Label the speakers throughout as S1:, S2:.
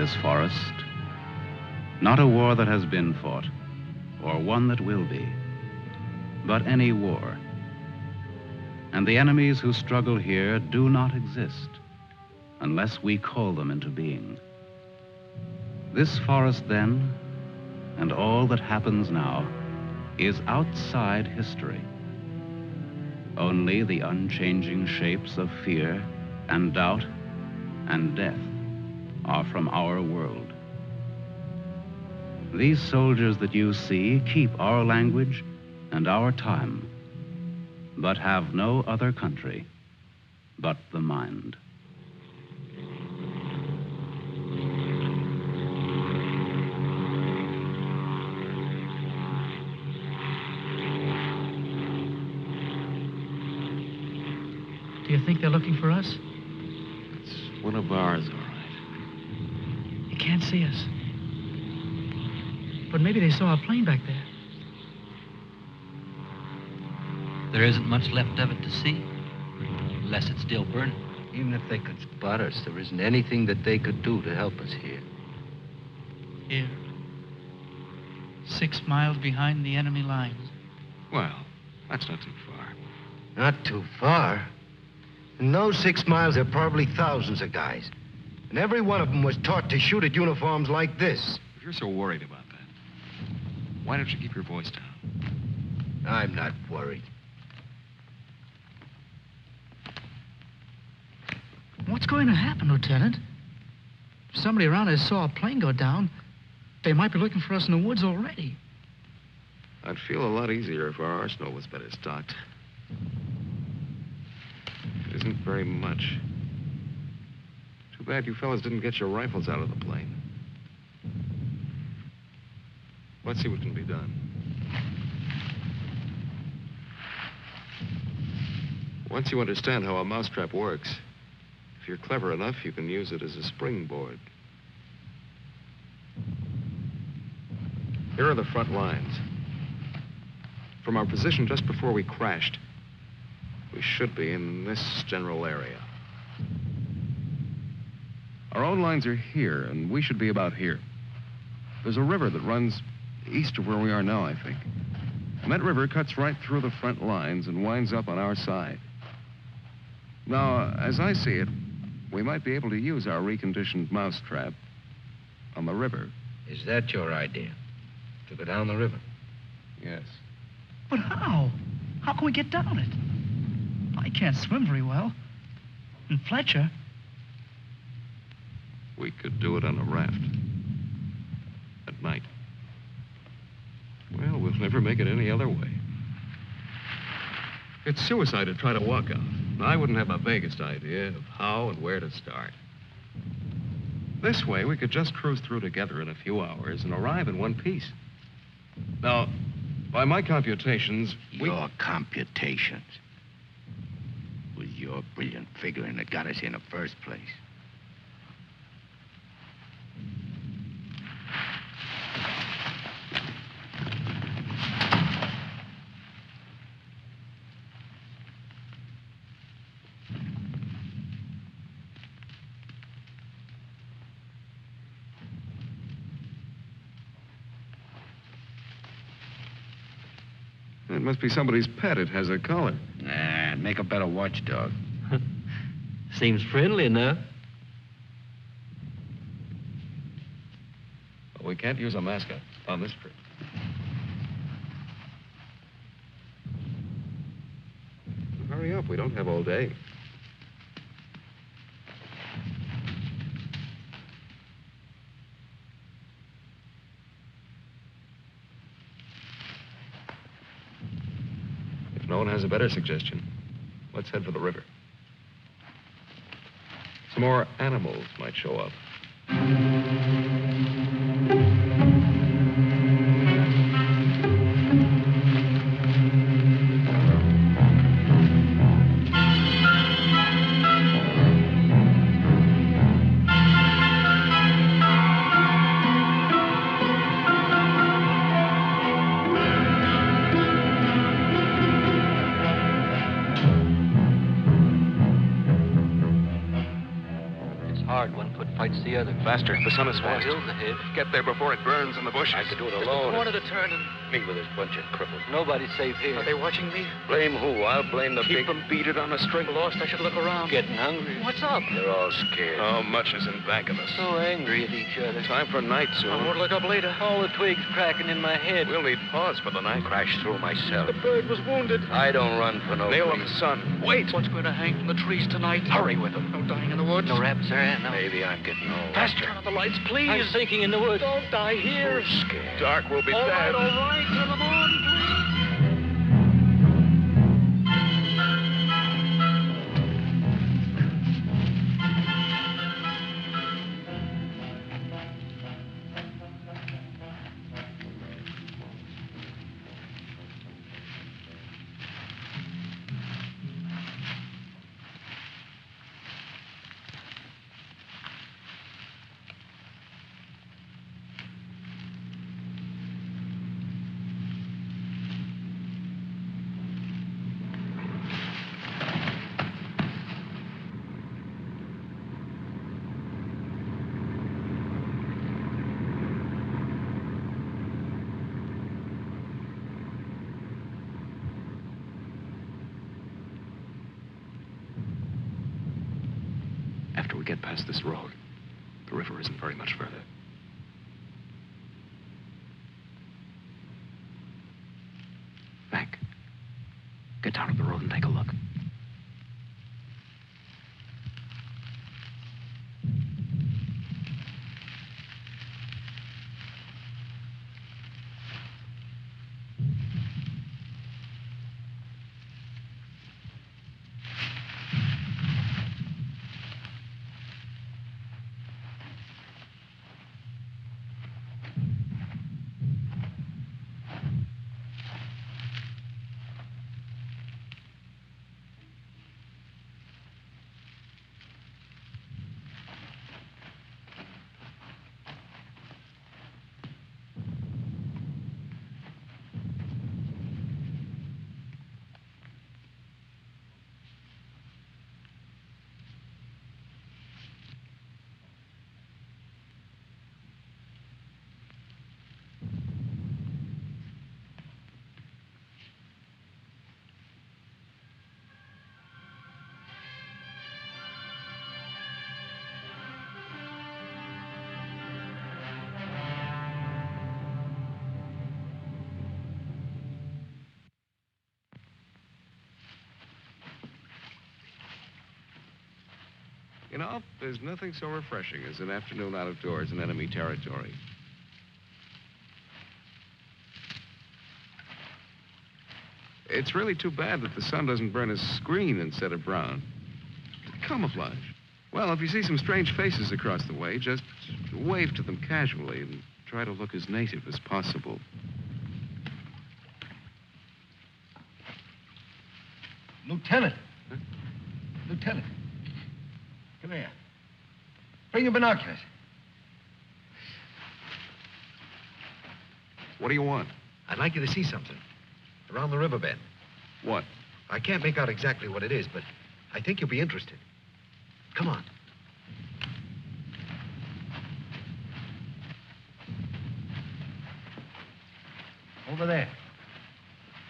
S1: this forest. Not a war that has been fought, or one that will be, but any war. And the enemies who struggle here do not exist unless we call them into being. This forest then, and all that happens now, is outside history. Only the unchanging shapes of fear and doubt and death are from our world. These soldiers that you see keep our language and our time, but have no other country but the mind.
S2: Do you think they're looking for us?
S3: It's one of ours, all right.
S2: You can't see us. But maybe they saw a plane back there.
S4: There isn't much left of it to see, unless it's still burning.
S5: Even if they could spot us, there isn't anything that they could do to help us here.
S2: Here. 6 miles behind the enemy lines.
S3: Well, that's not too far.
S5: Not too far. In those 6 miles, there are probably thousands of guys. And every one of them was taught to shoot at uniforms like this.
S3: If you're so worried about that, why don't you keep your voice down?
S5: I'm not worried.
S2: What's going to happen, Lieutenant? If somebody around us saw a plane go down, they might be looking for us in the woods already.
S3: I'd feel a lot easier if our arsenal was better stocked. It isn't very much. Too bad you fellas didn't get your rifles out of the plane. Let's see what can be done. Once you understand how a mousetrap works, if you're clever enough, you can use it as a springboard. Here are the front lines. From our position just before we crashed, we should be in this general area. Our own lines are here, and we should be about here. There's a river that runs east of where we are now, I think. And that river cuts right through the front lines and winds up on our side. Now, as I see it, we might be able to use our reconditioned mousetrap on the river.
S5: Is that your idea? To go down the river?
S3: Yes.
S2: But how? How can we get down it? I can't swim very well. And Fletcher...
S3: We could do it on a raft. At night. Well, we'll never make it any other way. It's suicide to try to walk out. I wouldn't have the vaguest idea of how and where to start. This way, we could just cruise through together in a few hours and arrive in one piece. Now, by my computations,
S5: Your computations? It was your brilliant figuring that got us here in the first place.
S3: It must be somebody's pet. It has a collar.
S5: Nah, make a better watchdog.
S4: Seems friendly enough.
S3: But we can't use a mascot on this trip. Hurry up. We don't have all day. If no one has a better suggestion, let's head for the river. Some more animals might show up.
S4: Hard one couldn't fights the other.
S3: Faster. The sun is fast.
S4: Hill's ahead.
S3: Get there before it burns in the bushes.
S6: I could do it
S4: Just
S6: alone.
S4: a corner to turn and
S6: Me with this bunch of cripples.
S4: nobody's safe here.
S2: Are they watching me?
S6: Blame who? I'll blame the
S3: Keep
S6: big...
S3: them beat it on a string.
S2: Lost, I should look around.
S4: Getting hungry.
S2: What's up?
S6: They're all scared.
S3: How much is in back of us?
S4: So angry at each other.
S3: Time for night
S2: I
S3: soon.
S2: won't look up later.
S4: All the twigs cracking in my head.
S3: We'll need pause for the night.
S6: Crash through myself.
S2: The bird was wounded.
S6: I don't run for no
S3: Nail of
S6: reason.
S3: the sun. Wait!
S2: What's going to hang from the trees tonight?
S3: Hurry with them.
S2: No dying in the woods.
S4: No rabbits there, no.
S6: Maybe I'm getting old.
S3: Faster.
S2: Turn on the lights, please.
S4: I'm sinking in the woods.
S2: Don't die here.
S6: So scared.
S3: Dark will be
S2: All
S3: bad.
S2: right. Turn them on, please.
S3: After we get past this road, the river isn't very much further. Mac, get down to the road and take a look. You know, there's nothing so refreshing as an afternoon out of doors in enemy territory. It's really too bad that the sun doesn't burn his screen instead of brown. Camouflage. Well, if you see some strange faces across the way, just wave to them casually and try to look as native as possible.
S5: Lieutenant.
S3: Huh?
S5: Lieutenant. Come here. Bring your binoculars.
S3: What do you want?
S5: I'd like you to see something. Around the riverbed.
S3: What?
S5: I can't make out exactly what it is, but I think you'll be interested. Come on. Over there.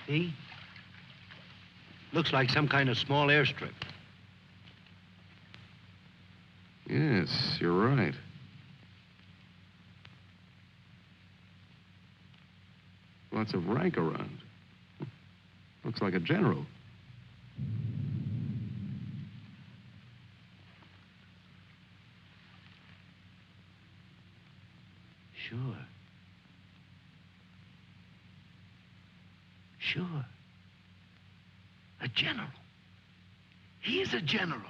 S5: See? Looks like some kind of small airstrip.
S3: Yes, you're right. Lots of rank around. Looks like a general.
S5: Sure. Sure. A general. He's a general.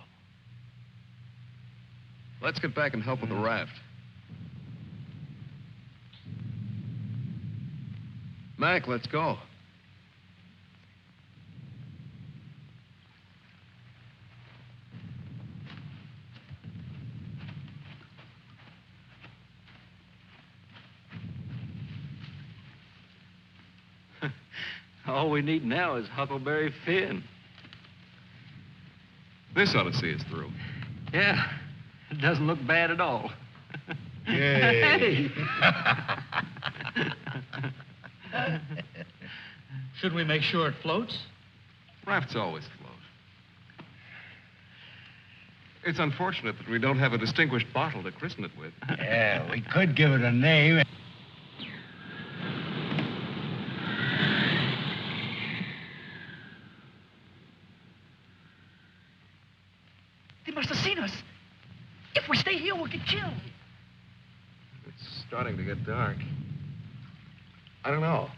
S3: Let's get back and help with the raft. Mac, let's go.
S4: All we need now is Huckleberry Finn.
S3: This ought to see us through.
S4: Yeah,
S3: It doesn't look bad at all.
S5: Yay.
S2: Should we make sure it floats?
S3: Rafts always float. It's unfortunate that we don't have a distinguished bottle to christen it with.
S5: Yeah, we could give it a name.
S2: They must have seen us. If we stay here, we'll get killed.
S3: It's starting to get dark. I don't know.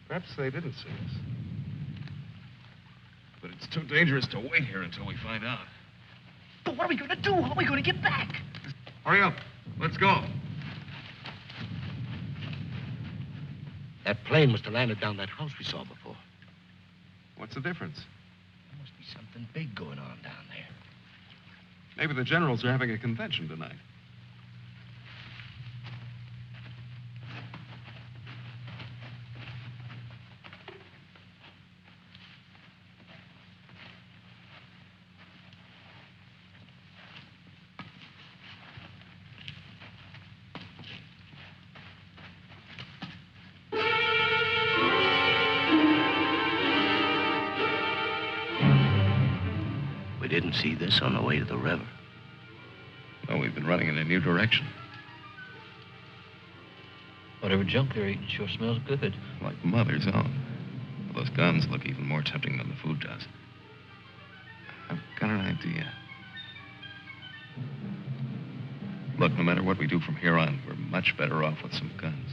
S3: Perhaps they didn't see us. But it's too dangerous to wait here until we find out.
S2: But what are we going to do? How are we going to get back?
S3: Hurry up. Let's go.
S5: That plane must have landed down that house we saw before.
S3: What's the difference?
S5: There must be something big going on down there.
S3: Maybe the generals are having a convention tonight.
S5: We didn't see this on the way to the river.
S3: No, we've been running in a new direction.
S4: Whatever junk they're eating sure smells good.
S3: Like Mother's own. Those guns look even more tempting than the food does. I've got an idea. Look, no matter what we do from here on, we're much better off with some guns.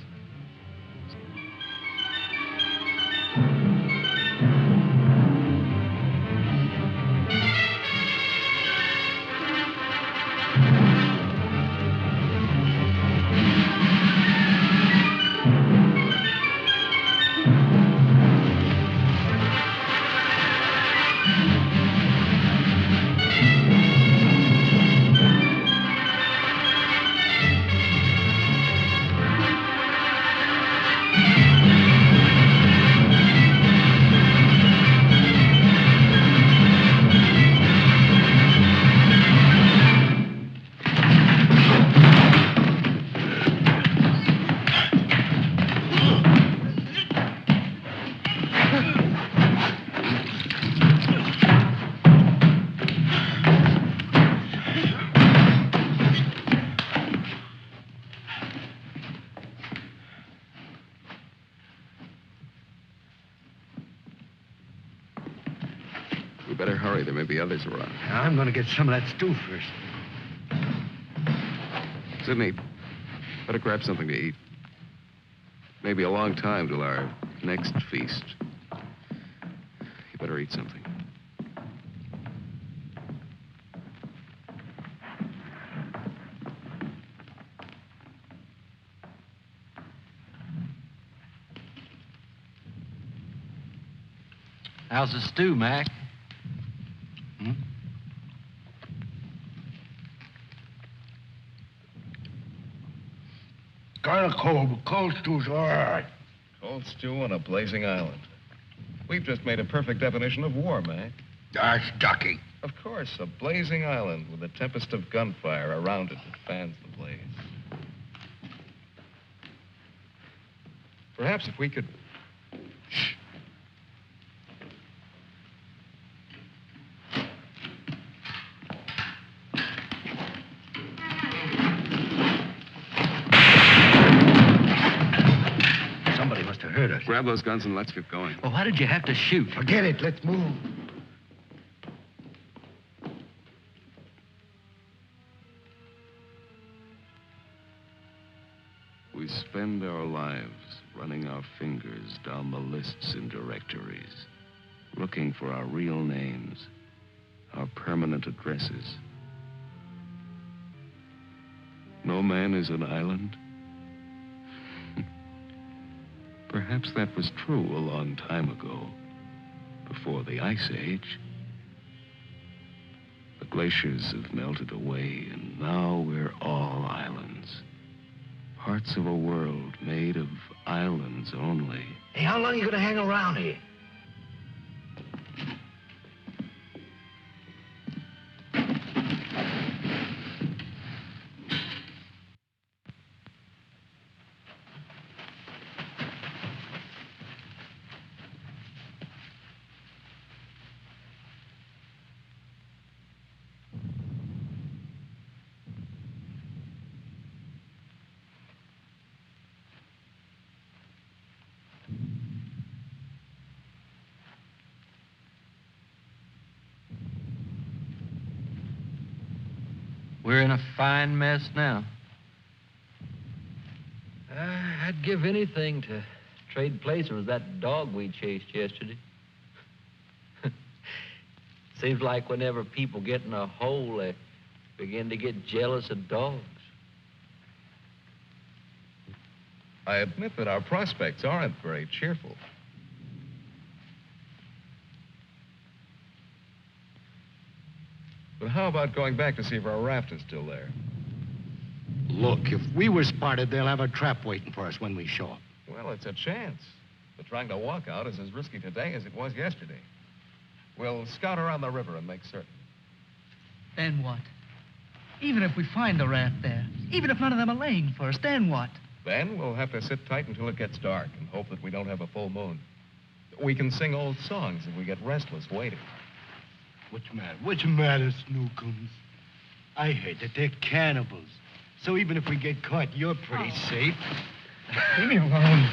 S3: We better hurry. There may be others around.
S5: I'm going to get some of that stew first.
S3: Sidney, better grab something to eat. Maybe a long time till our next feast. You better eat something.
S4: How's the stew, Mac?
S5: Kind of cold, but cold stew's all right.
S3: Cold stew on a blazing island. We've just made a perfect definition of war, Mac.
S5: That's ducky.
S3: Of course, a blazing island with a tempest of gunfire around it that fans the blaze. Perhaps if we could... Shh.
S5: Somebody must have heard us.
S3: Grab those guns and let's get going.
S4: Well, why did you have to shoot?
S5: Forget it. Let's move.
S3: We spend our lives running our fingers down the lists in directories, looking for our real names, our permanent addresses. No man is an island. Perhaps that was true a long time ago, before the Ice Age. The glaciers have melted away, and now we're all islands. Parts of a world made of islands only.
S5: Hey, how long are you going to hang around here?
S7: We're in a fine mess now.
S8: I'd give anything to trade places with that dog we chased yesterday. Seems like whenever people get in a hole, they begin to get jealous of dogs.
S3: I admit that our prospects aren't very cheerful. But how about going back to see if our raft is still there?
S5: Look, if we were spotted, they'll have a trap waiting for us when we show up.
S3: Well, it's a chance. But trying to walk out is as risky today as it was yesterday. We'll scout around the river and make certain.
S2: Then what? Even if we find the raft there, even if none of them are laying for us, then what?
S3: Then we'll have to sit tight until it gets dark and hope that we don't have a full moon. We can sing old songs if we get restless waiting.
S5: What's the matter, Snookums? I heard that they're cannibals. So even if we get caught, you're pretty safe.
S2: Leave me alone.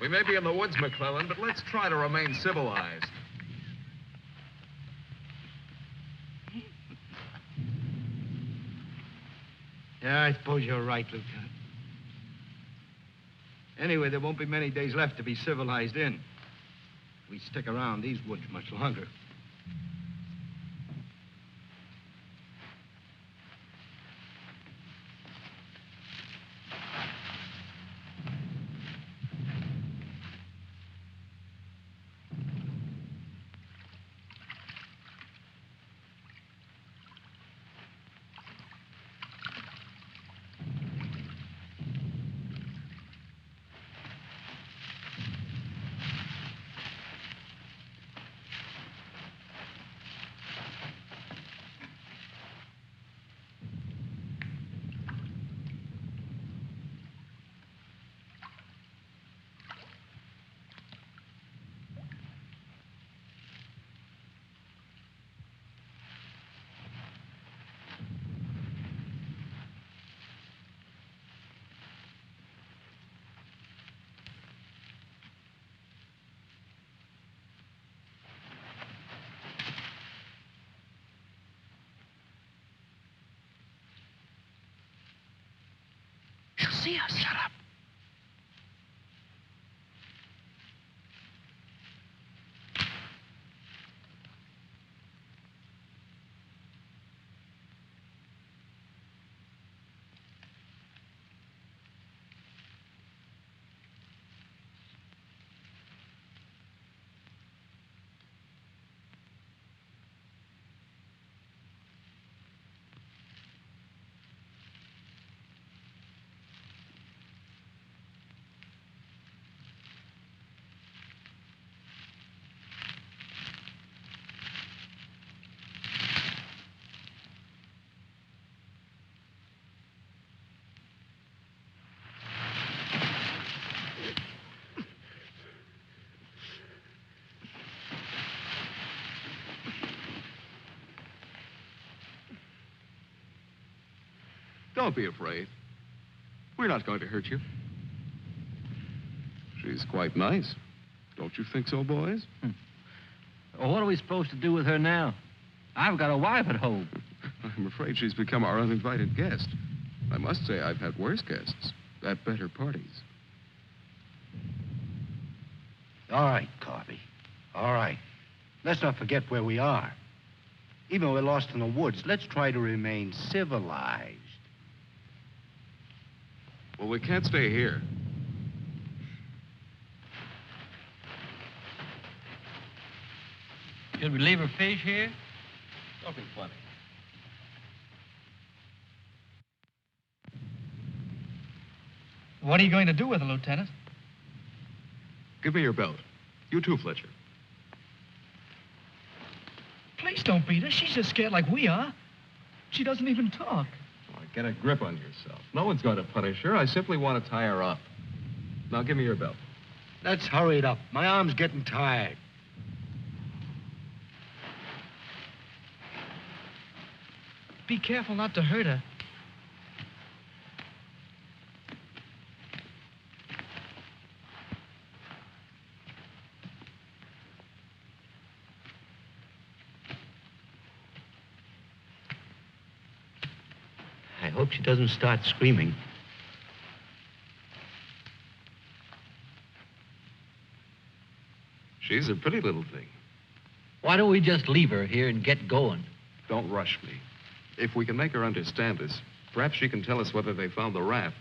S3: We may be in the woods, McClellan, but let's try to remain civilized.
S5: Yeah, I suppose you're right, Lieutenant. Anyway, there won't be many days left to be civilized in. If we stick around these woods much longer.
S2: She'll see us. Shut up.
S3: Don't be afraid. We're not going to hurt you. She's quite nice. Don't you think so, boys?
S7: Well, what are we supposed to do with her now? I've got a wife at home.
S3: I'm afraid she's become our uninvited guest. I must say I've had worse guests at better parties.
S5: All right, Carvey. All right. Let's not forget where we are. Even though we're lost in the woods, let's try to remain civilized.
S3: Well, we can't stay here.
S7: Should we leave her fish here?
S3: Don't be funny.
S2: What are you going to do with her, Lieutenant?
S3: Give me your belt. You too, Fletcher.
S2: Please don't beat her. She's just scared like we are. She doesn't even talk.
S3: Oh, get a grip on yourself. No one's going to punish her. I simply want to tie her up. Now, give me your belt.
S5: Let's hurry it up. My arm's getting tired.
S2: Be careful not to hurt her.
S5: hope she doesn't start screaming.
S3: She's a pretty little thing.
S4: Why don't we just leave her here and get going?
S3: Don't rush me. If we can make her understand us, perhaps she can tell us whether they found the raft.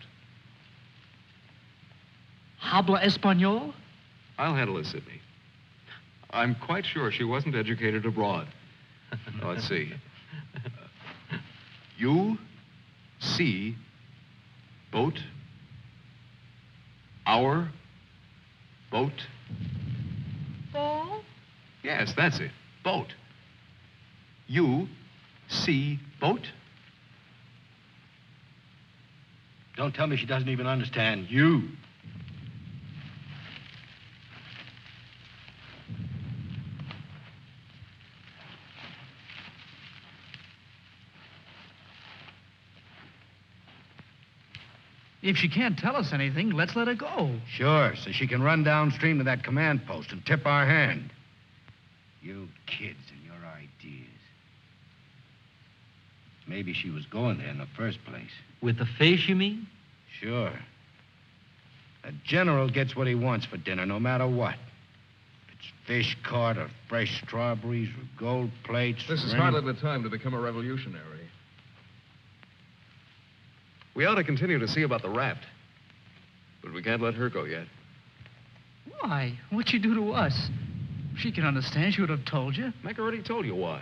S2: Habla Espanol?
S3: I'll handle it, Sidney. I'm quite sure she wasn't educated abroad. Now, let's see. You see boat, our boat.
S9: Ball?
S3: Yes, that's it. Boat. You see boat.
S5: Don't tell me she doesn't even understand you.
S2: If she can't tell us anything, let's let her go.
S5: Sure, so she can run downstream to that command post and tip our hand. You kids and your ideas. Maybe she was going there in the first place.
S4: With the fish, you mean?
S5: Sure. A general gets what he wants for dinner, no matter what. If it's fish caught or fresh strawberries or gold plates.
S3: This is
S5: or any-
S3: hardly the time to become a revolutionary. We ought to continue to see about the raft. But we can't let her go yet.
S2: Why? What'd she do to us? If she can understand, she would have told you.
S3: Mac already told you why.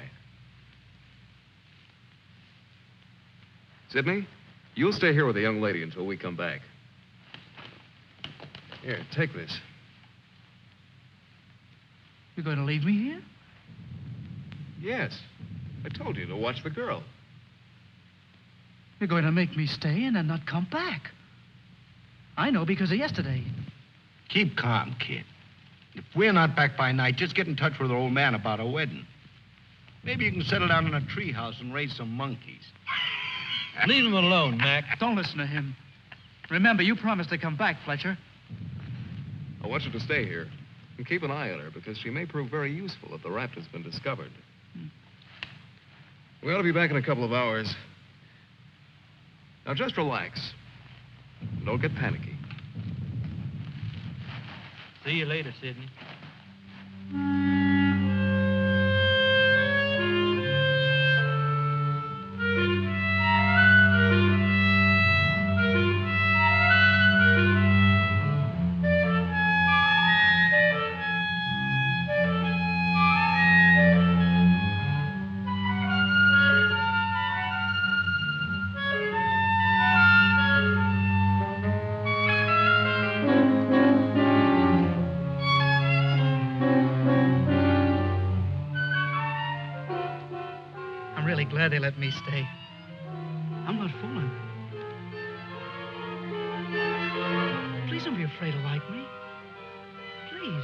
S3: Sidney, you'll stay here with the young lady until we come back. Here, take this.
S2: You're going to leave me here?
S3: Yes. I told you to watch the girl.
S2: You're going to make me stay and then not come back. I know because of yesterday.
S5: Keep calm, kid. If we're not back by night, just get in touch with our old man about a wedding. Maybe you can settle down in a treehouse and raise some monkeys.
S4: Leave him alone, Mac.
S2: Don't listen to him. Remember, you promised to come back, Fletcher.
S3: I want you to stay here and keep an eye on her because she may prove very useful if the raft has been discovered. We ought to be back in a couple of hours. Now, just relax. Don't get panicky.
S4: See you later, Sidney.
S2: I'm really glad they let me stay. I'm not fooling. Please don't be afraid to like me. Please.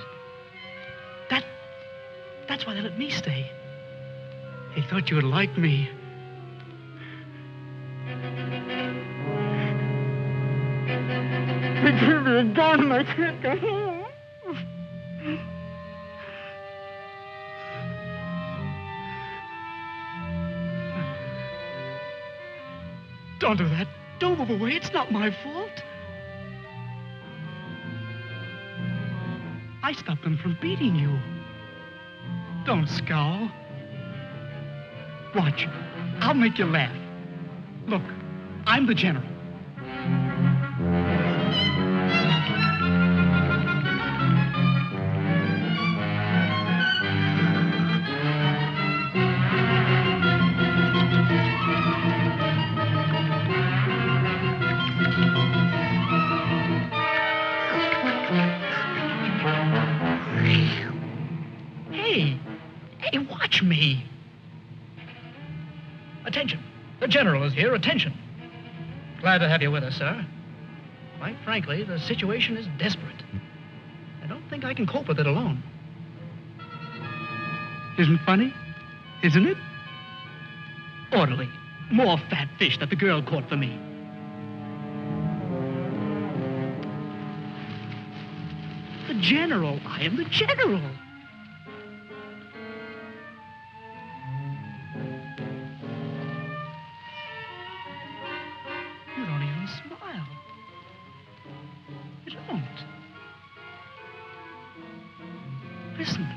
S2: That's why they let me stay. They thought you would like me. They gave me a gun and I can't go home. Don't do that. Don't move away. It's not my fault. I stopped them from beating you. Don't scowl. Watch. I'll make you laugh. Look, I'm the general. Hey, watch me. Attention. The general is here. Attention. Glad to have you with us, sir. Quite frankly, the situation is desperate. I don't think I can cope with it alone. Isn't funny? Isn't it? Orderly. More fat fish that the girl caught for me. The general. I am the general. Listen.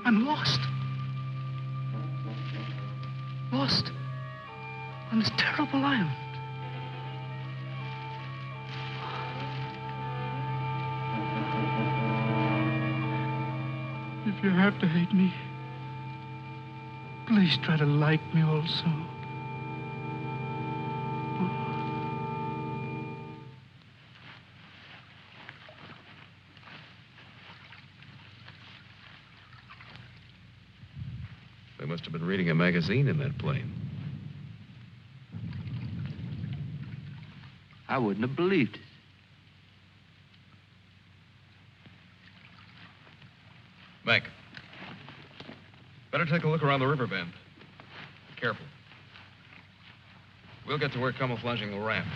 S2: I'm lost. Lost on this terrible island. If you have to hate me, please try to like me also.
S3: They must have been reading a magazine in that plane.
S8: I wouldn't have believed it.
S3: Mac, better take a look around the river bend. Careful. We'll get to work camouflaging the raft.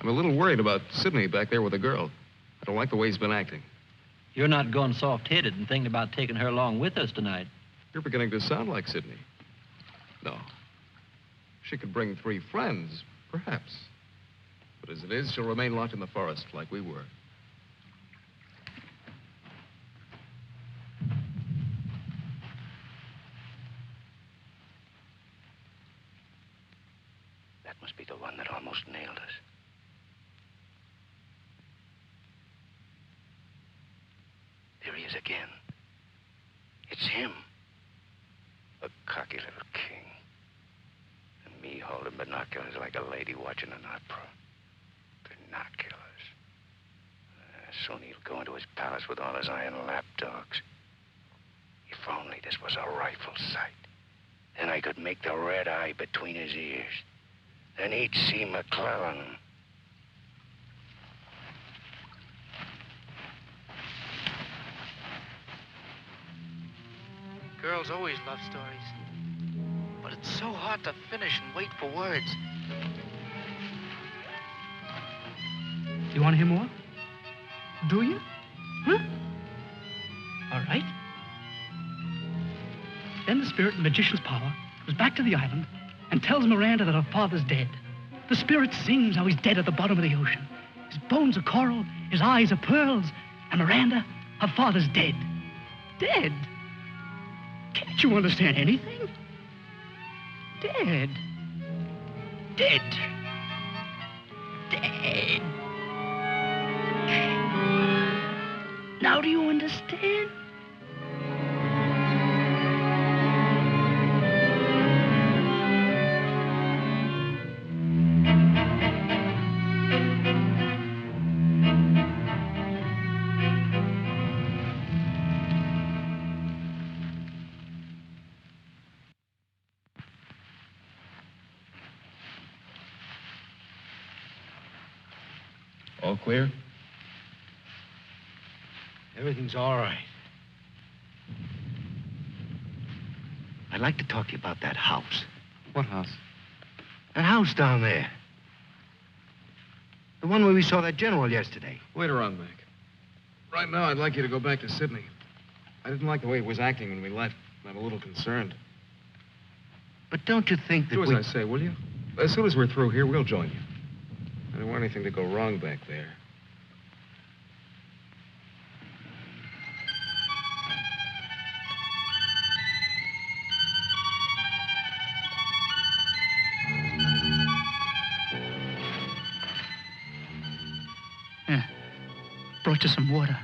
S3: I'm a little worried about Sidney back there with the girl. I don't like the way he's been acting.
S4: You're not going soft-headed and thinking about taking her along with us tonight.
S3: You're beginning to sound like Sidney. No. She could bring 3 friends, perhaps. But as it is, she'll remain locked in the forest like we were.
S5: That must be the one that almost nailed us. There he is again. It's him. A cocky little king. And me holding binoculars like a lady watching an opera. Binoculars. Soon he'll go into his palace with all his iron lapdogs. If only this was a rifle sight. Then I could make the red eye between his ears. Then he'd see McClellan.
S2: Girls always love stories. But it's so hard to finish and wait for words. You want to hear more? Do you? Huh? All right. Then the spirit in the magician's power goes back to the island and tells Miranda that her father's dead. The spirit sings how he's dead at the bottom of the ocean. His bones are coral, his eyes are pearls, and Miranda, her father's dead. Dead? Can't you understand anything? Dead. Dead. Dead. Now do you understand?
S3: All clear?
S5: Everything's all right. I'd like to talk to you about that house.
S3: What house?
S5: That house down there. The one where we saw that general yesterday.
S3: Wait around, Mac. Right now, I'd like you to go back to Sydney. I didn't like the way he was acting when we left. I'm a little concerned.
S5: But don't you think that
S3: Do as I say, will you? As soon as we're through here, we'll join you. I don't want anything to go wrong back there.
S2: Yeah. Brought you some water.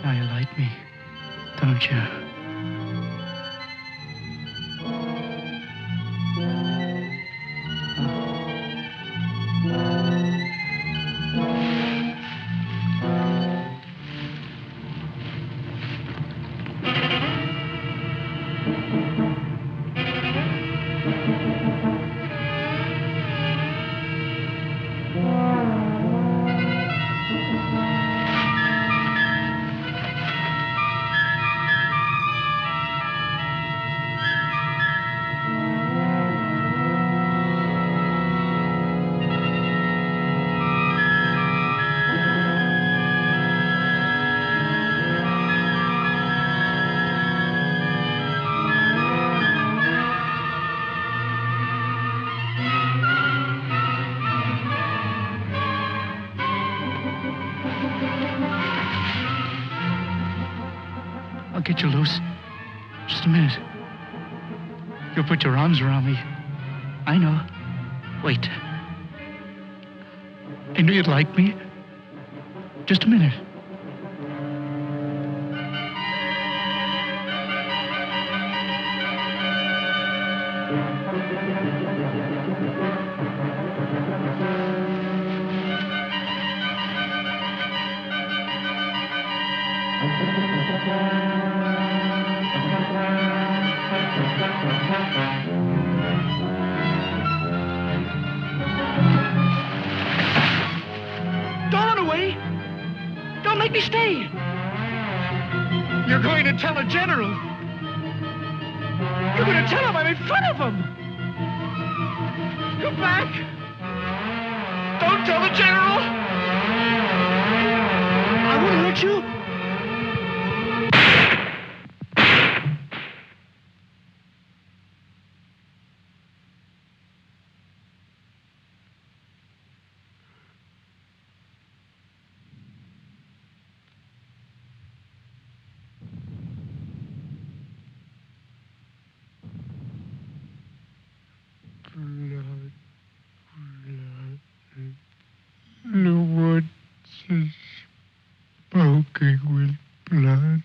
S2: Now you like me, don't you? get you loose. Just a minute. You'll put your arms around me. I know. Wait. I knew you'd like me. Just a minute. Don't run away. Don't make me stay. You're going to tell a general. You're going to tell him I'm in front of him. Come back. Don't tell the general. I won't hurt you.
S9: The woods is smoking with blood.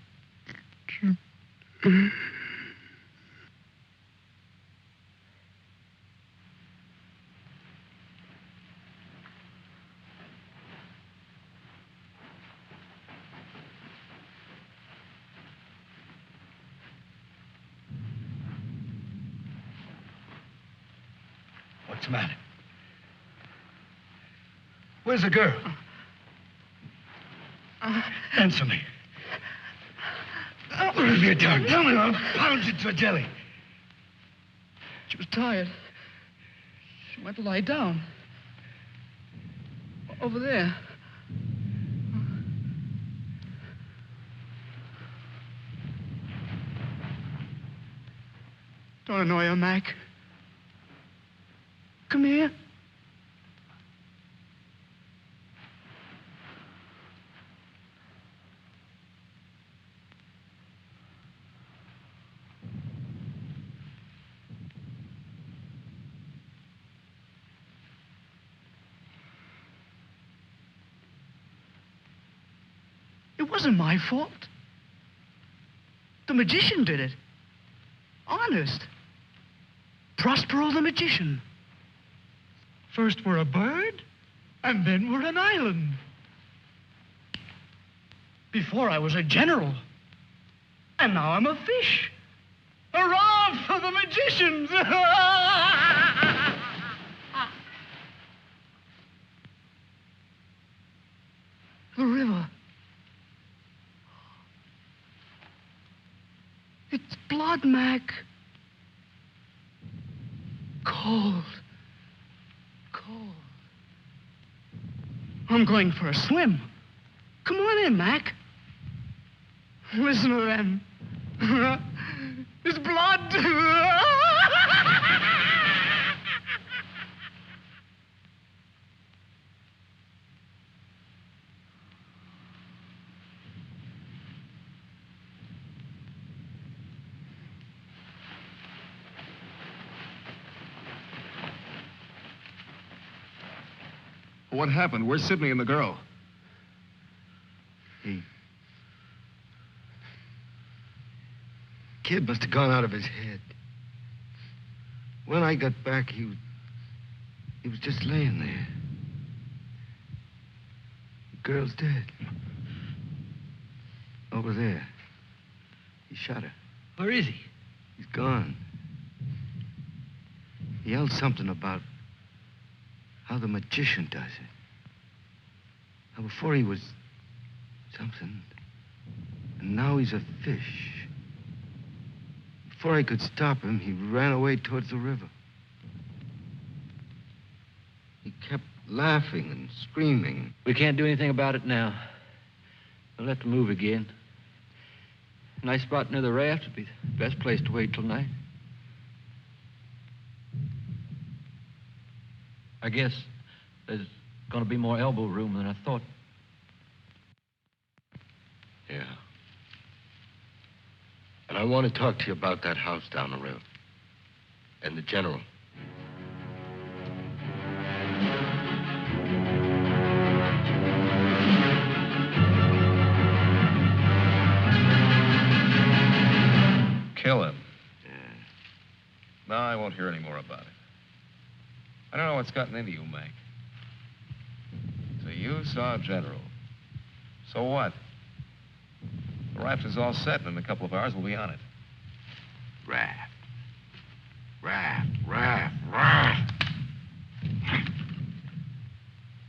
S2: What's the matter? Where's the girl? Answer me. What have you done? Tell me, I'll pound you to a jelly.
S10: She was tired. She went to lie down. Over there.
S2: Don't annoy her, Mac. Come here. It wasn't my fault. The magician did it. Honest. Prospero the magician. First we're a bird, and then we're an island. Before I was a general, and now I'm a fish. Hurrah for the magicians! The river. It's blood, Mac. Cold. Cold. I'm going for a swim. Come on in, Mac. Listen to them. It's blood.
S3: What happened? Where's Sidney and the girl?
S5: Kid must have gone out of his head. When I got back, he was just laying there. The girl's dead. Over there. He shot her.
S8: Where is he?
S5: He's gone. He yelled something about how the magician does it. How before he was something, and now he's a fish. Before I could stop him, he ran away towards the river. He kept laughing and screaming.
S8: We can't do anything about it now. We'll have to move again. Nice spot near the raft would be the best place to wait till night. I guess there's going to be more elbow room than I thought.
S5: Yeah. And I want to talk to you about that house down the river. And the general.
S3: Kill him. No, I won't hear any more about it. I don't know what's gotten into you, Mac. So you saw General. So what? The raft is all set, and in a couple of hours we'll be on it.
S5: Raft. Raft.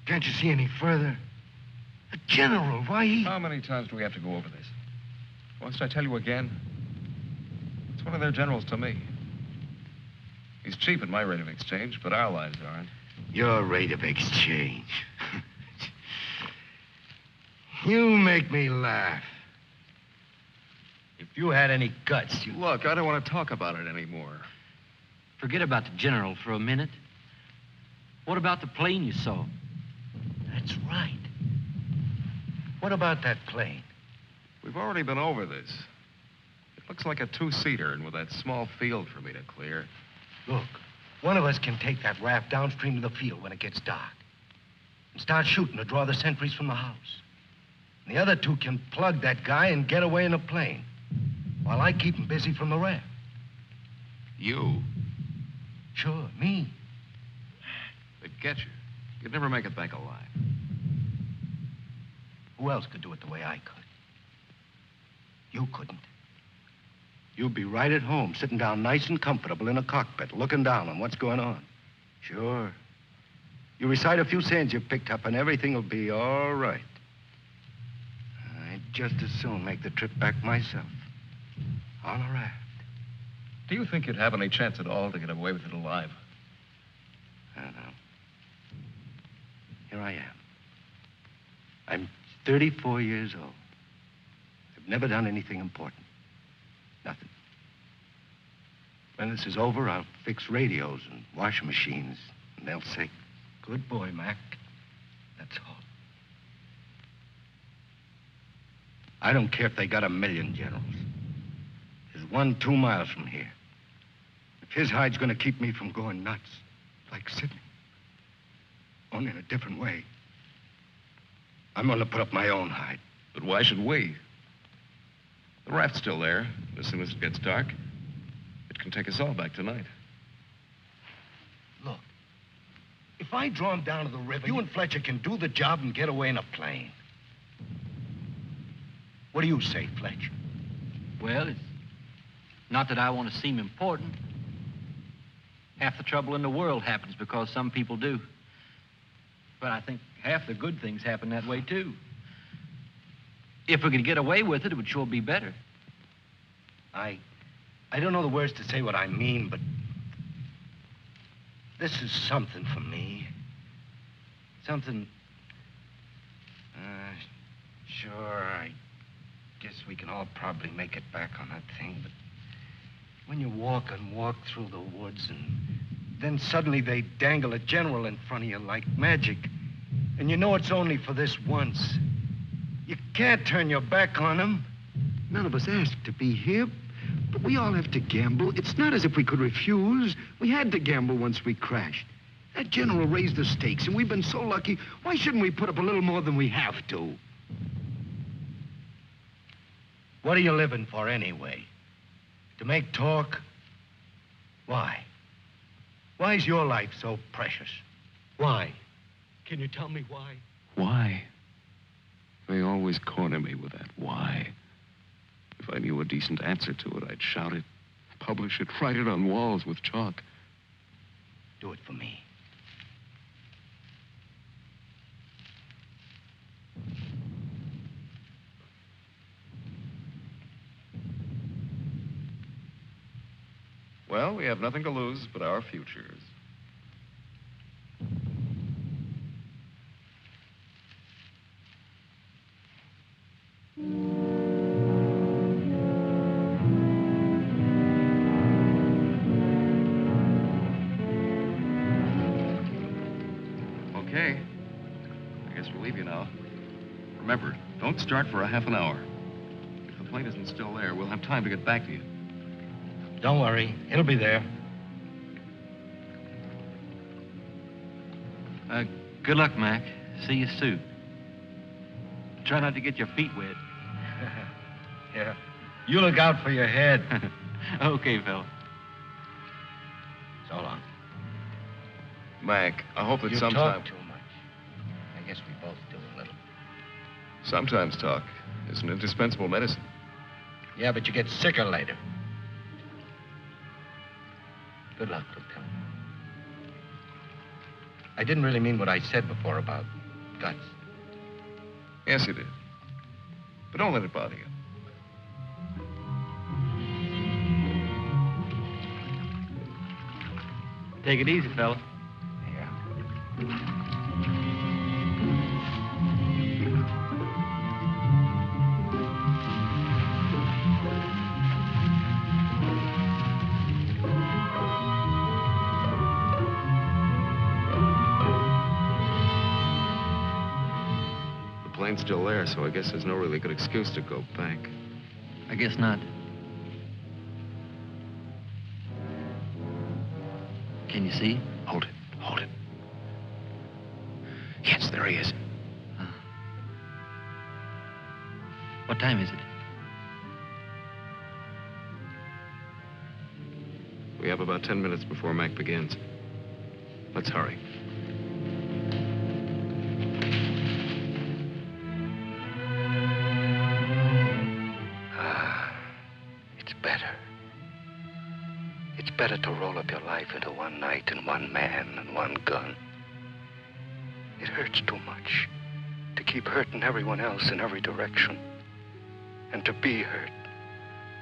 S5: Can't you see any further? The general, why he...
S3: How many times do we have to go over this? Must I tell you again? It's one of their generals to me. He's cheap at my rate of exchange, but our lives aren't.
S5: Your rate of exchange. You make me laugh. If you had any guts, you...
S3: Look, I don't want to talk about it anymore.
S8: Forget about the general for a minute. What about the plane you saw?
S5: That's right. What about that plane?
S3: We've already been over this. It looks like a two-seater, and with that small field for me to clear.
S5: Look, one of us can take that raft downstream to the field when it gets dark and start shooting to draw the sentries from the house. And the other two can plug that guy and get away in a plane while I keep him busy from the raft.
S3: You?
S5: Sure, me.
S3: They'd get you. You'd never make it back alive.
S5: Who else could do it the way I could? You couldn't. You'd be right at home, sitting down nice and comfortable in a cockpit, looking down on what's going on. Sure. You recite a few sayings you've picked up, and everything will be all right. I'd just as soon make the trip back myself. On a raft.
S3: Do you think you'd have any chance at all to get away with it alive?
S5: I don't know. Here I am. I'm 34 years old. I've never done anything important. Nothing. When this is over, I'll fix radios and washing machines, and they'll say, "Good boy, Mac." That's all. I don't care if they got 1,000,000 generals. There's one 2 miles from here. If his hide's gonna keep me from going nuts, like Sidney, only in a different way, I'm gonna put up my own hide.
S3: But why should we? The raft's still there. As soon as it gets dark, it can take us all back tonight.
S5: Look, if I draw him down to the river, you and Fletcher can do the job and get away in a plane. What do you say, Fletcher?
S8: Well, it's not that I want to seem important. Half the trouble in the world happens because some people do. But I think half the good things happen that way, too. If we could get away with it, it would sure be better.
S5: I don't know the words to say what I mean, but this is something for me. Something... Sure, I guess we can all probably make it back on that thing, but when you walk and walk through the woods and then suddenly they dangle a general in front of you like magic, and you know it's only for this once, you can't turn your back on him.
S11: None of us asked to be here, but we all have to gamble. It's not as if we could refuse. We had to gamble once we crashed. That general raised the stakes, and we've been so lucky. Why shouldn't we put up a little more than we have to?
S5: What are you living for anyway? To make talk? Why? Why is your life so precious? Why? Can you tell me why?
S3: Why? They always corner me with that why. If I knew a decent answer to it, I'd shout it, publish it, write it on walls with chalk.
S5: Do it for me.
S3: Well, we have nothing to lose but our futures. Okay. I guess we'll leave you now. Remember, don't start for a half an hour. If the plane isn't still there, we'll have time to get back to you.
S6: Don't worry. It'll be there.
S8: Good luck, Mac. See you soon. Try not to get your feet wet.
S6: Yeah. You look out for your head.
S8: Okay, fella.
S6: So long.
S3: Mac, I hope that
S6: You
S3: sometime...
S6: talk too much. I guess we both do a little.
S3: Sometimes talk is an indispensable medicine.
S6: Yeah, but you get sicker later. Good luck, Lieutenant. I didn't really mean what I said before about guts.
S3: Yes, you did. But don't let it bother you.
S8: Take it easy, fella.
S6: Yeah.
S3: The plane's still there, so I guess there's no really good excuse to go back.
S8: I guess not. Can you see?
S11: Hold it. Hold it. Yes, there he is.
S8: What time is it?
S3: We have about 10 minutes before Mac begins. Let's hurry.
S5: It's better. It's better to roll up your life into one night and one man and one gun. It hurts too much to keep hurting everyone else in every direction. And to be hurt,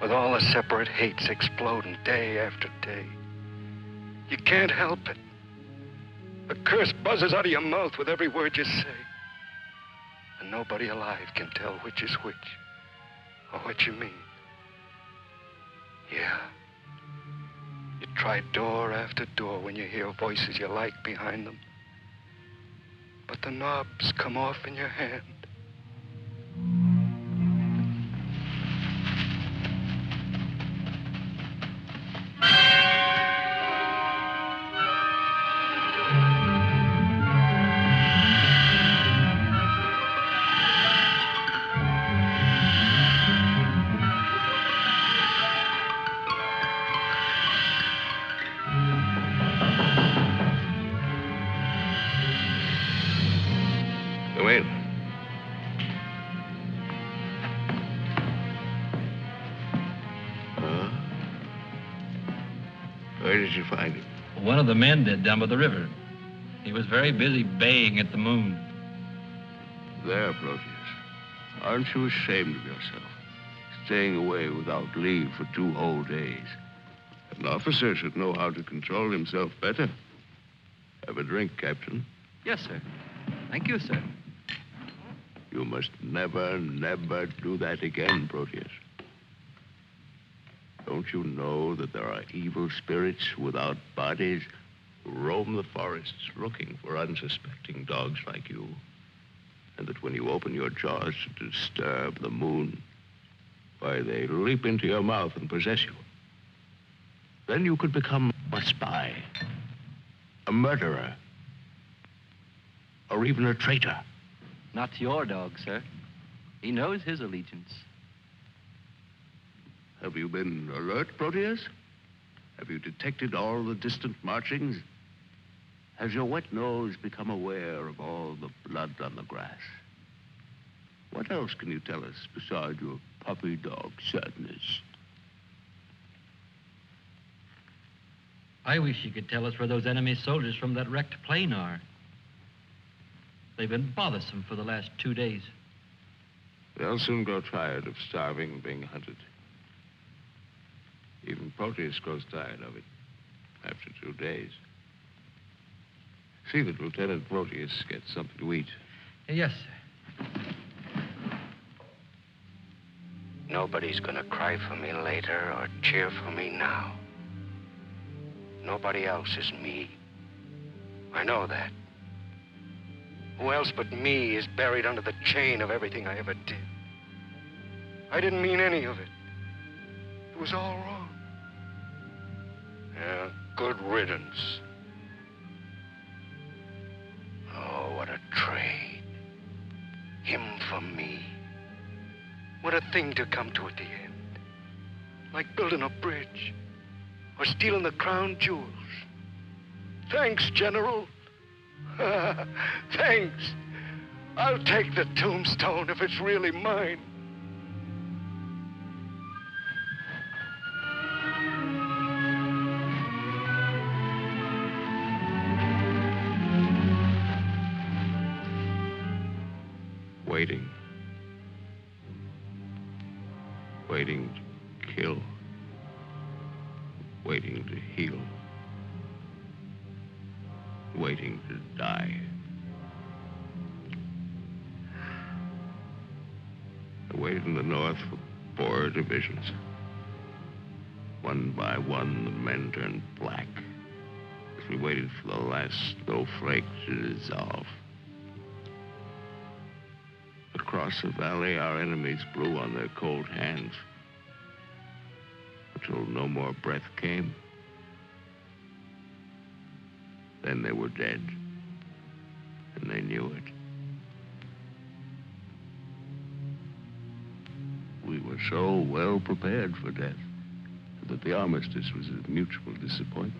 S5: with all the separate hates exploding day after day. You can't help it. A curse buzzes out of your mouth with every word you say. And nobody alive can tell which is which, or what you mean. Yeah. You try door after door when you hear voices you like behind them. But the knobs come off in your hand.
S3: Go in.
S11: Huh? Where did you find him?
S4: One of the men did down by the river. He was very busy baying at the moon.
S11: There, Proteus. Aren't you ashamed of yourself? Staying away without leave for 2 whole days. An officer should know how to control himself better. Have a drink, Captain.
S8: Yes, sir. Thank you, sir.
S11: You must never, never do that again, Proteus. Don't you know that there are evil spirits without bodies who roam the forests looking for unsuspecting dogs like you? And that when you open your jaws to disturb the moon, why, they leap into your mouth and possess you. Then you could become a spy, a murderer, or even a traitor.
S8: Not to your dog, sir. He knows his allegiance.
S11: Have you been alert, Proteus? Have you detected all the distant marchings? Has your wet nose become aware of all the blood on the grass? What else can you tell us besides your puppy dog sadness?
S4: I wish you could tell us where those enemy soldiers from that wrecked plane are. They've been bothersome for the last 2 days.
S11: They'll soon grow tired of starving and being hunted. Even Proteus grows tired of it after 2 days. See that Lieutenant Proteus gets something to eat.
S4: Yes, sir.
S5: Nobody's gonna cry for me later or cheer for me now. Nobody else is me. I know that. Who else but me is buried under the chain of everything I ever did?
S11: I didn't mean any of it. It was all wrong. Yeah, good riddance. Oh, what a trade. Him for me. What a thing to come to at the end. Like building a bridge. Or stealing the crown jewels. Thanks, General. Thanks. I'll take the tombstone if it's really mine.
S3: Waiting. Waiting to kill. Waiting to heal. Waiting to die. I waited in the north for 4 divisions. One by one, the men turned black as we waited for the last snowflake to dissolve. Across the valley, our enemies blew on their cold hands until no more breath came. Then they were dead, and they knew it. We were so well prepared for death that the armistice was a mutual disappointment.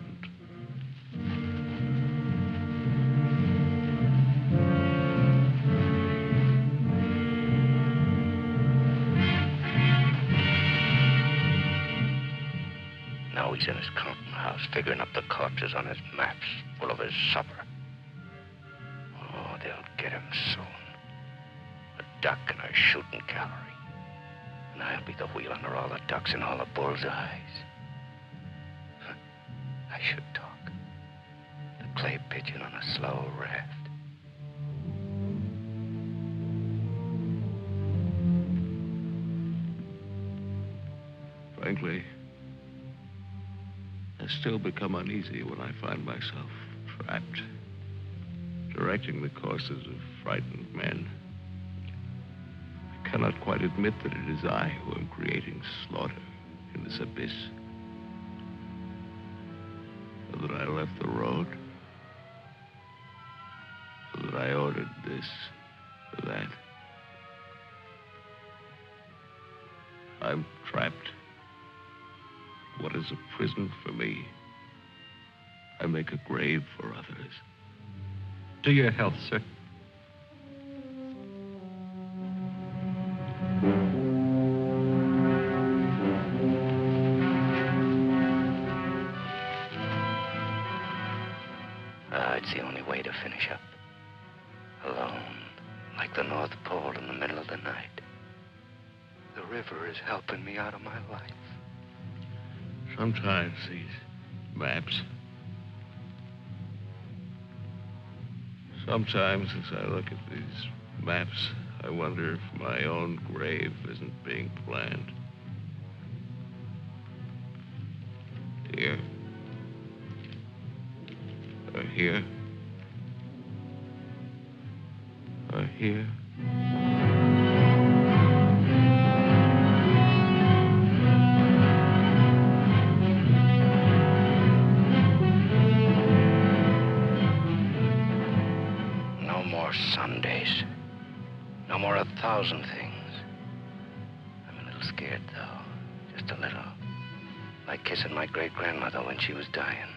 S5: Now he's in his counting house, figuring up the corpses on his maps, full of his supper. Oh, they'll get him soon. A duck in a shooting gallery. And I'll be the wheel under all the ducks and all the bull's eyes. I should talk. The clay pigeon on a slow raft.
S3: Frankly, I still become uneasy when I find myself trapped, directing the courses of frightened men. I cannot quite admit that it is I who am creating slaughter in this abyss. So that I left the road. So that I ordered this or that. I'm trapped. What is a prison for me? I make a grave for others.
S4: To your health, sir.
S5: It's the only way to finish up. Alone, like the North Pole in the middle of the night. The river is helping me out of my life.
S3: Sometimes these maps. Sometimes as I look at these maps, I wonder if my own grave isn't being planned. Here. Or here. Or here.
S5: Sundays. No more 1,000 things. I'm a little scared, though. Just a little. Like kissing my great-grandmother when she was dying.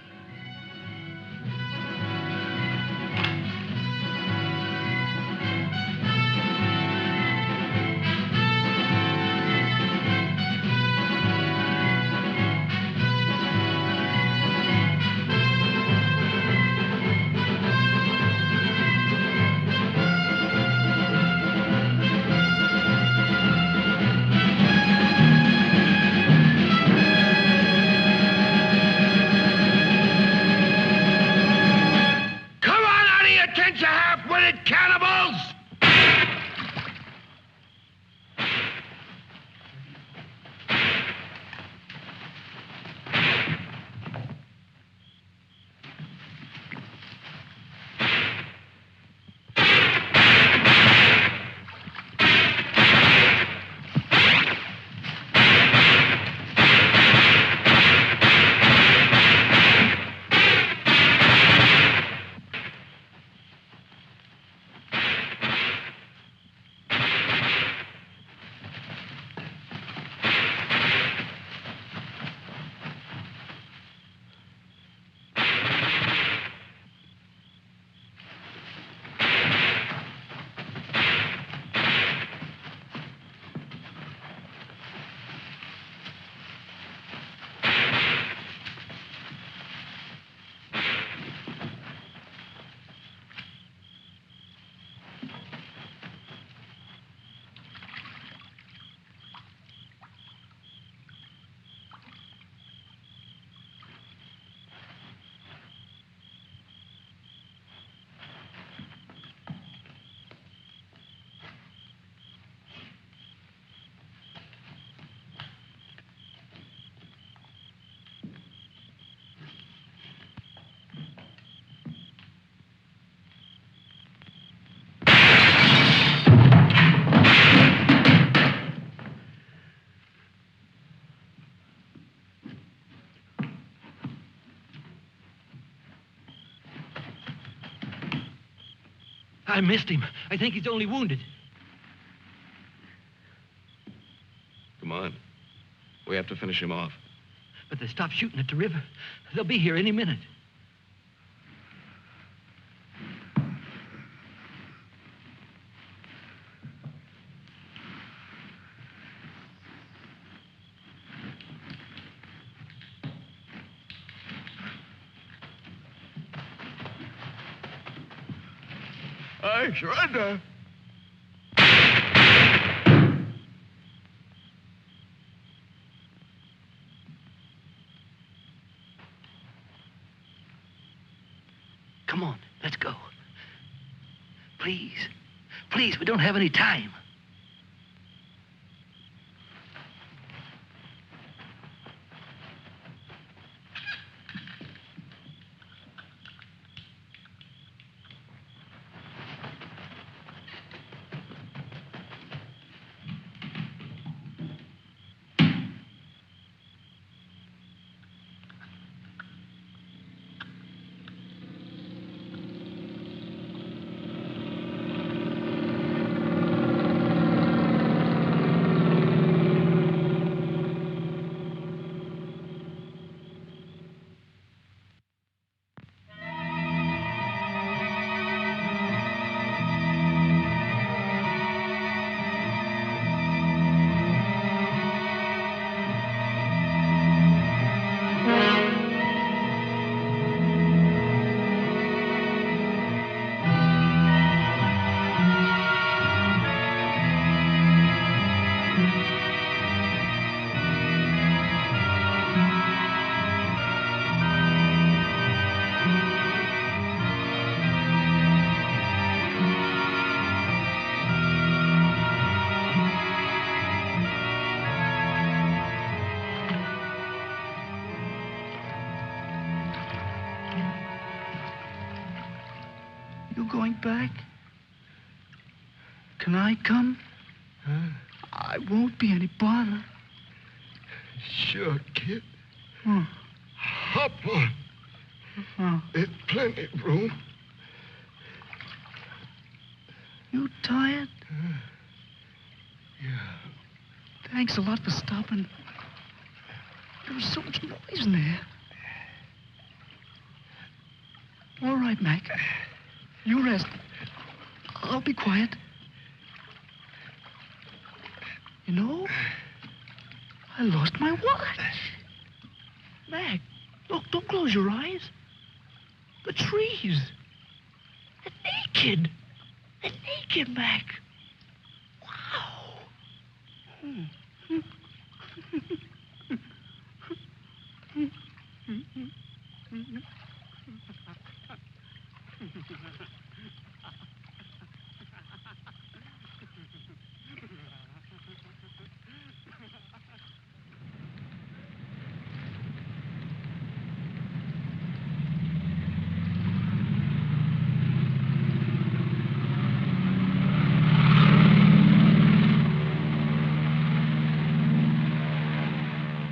S8: I missed him. I think he's only wounded.
S3: Come on. We have to finish him off.
S8: But they stopped shooting at the river. They'll be here any minute.
S11: I surrender.
S8: Come on, let's go. Please. Please, we don't have any time.
S2: You going back? Can I come?
S11: Huh?
S2: I won't be any bother.
S11: Sure, kid.
S2: Oh.
S11: Hop on.
S2: Oh.
S11: There's plenty of room.
S2: You tired?
S11: Yeah.
S2: Thanks a lot for stopping. There was so much noise in there. All right, Mac. You rest. I'll be quiet. You know, I lost my watch. Mac, look, don't close your eyes. The trees. They're naked. They're naked, Mac. Wow.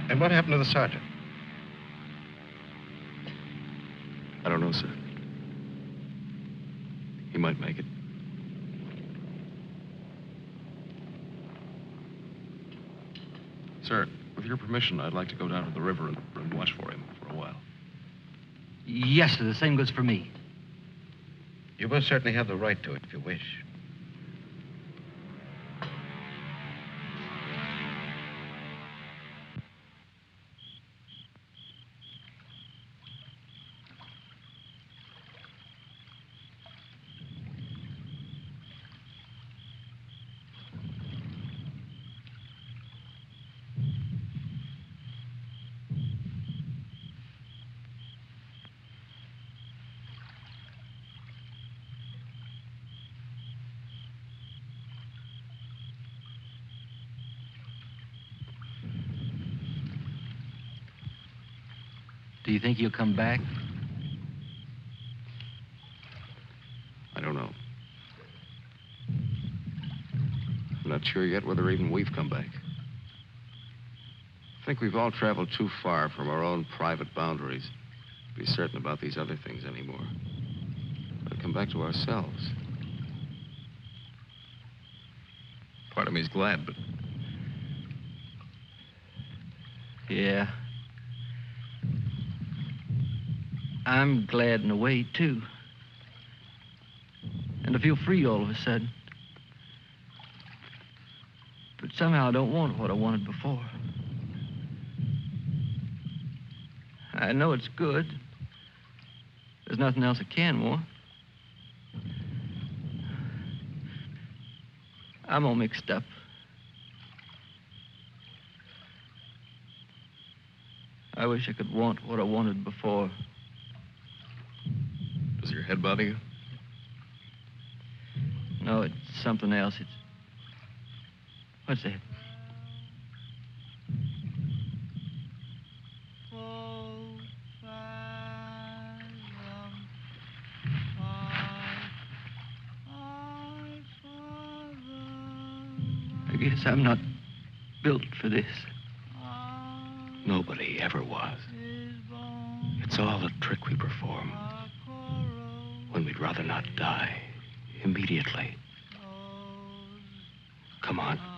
S5: And what happened to the sergeant?
S3: I don't know, sir. He might make it. Sir, with your permission, I'd like to go down to the river and watch for him for a while.
S8: Yes, sir. The same goes for me.
S5: You most certainly have the right to it if you wish.
S8: Do you think he'll come back?
S3: I don't know. I'm not sure yet whether even we've come back. I think we've all traveled too far from our own private boundaries to be certain about these other things anymore. But come back to ourselves. Part of me's glad, but...
S8: Yeah. I'm glad in a way, too. And I feel free all of a sudden. But somehow I don't want what I wanted before. I know it's good. There's nothing else I can want. I'm all mixed up. I wish I could want what I wanted before.
S3: Does your head bother you?
S8: No, it's something else. It's... What's that? I guess I'm not built for this.
S5: Nobody ever was. It's all a trick we perform when we'd rather not die immediately. Come on.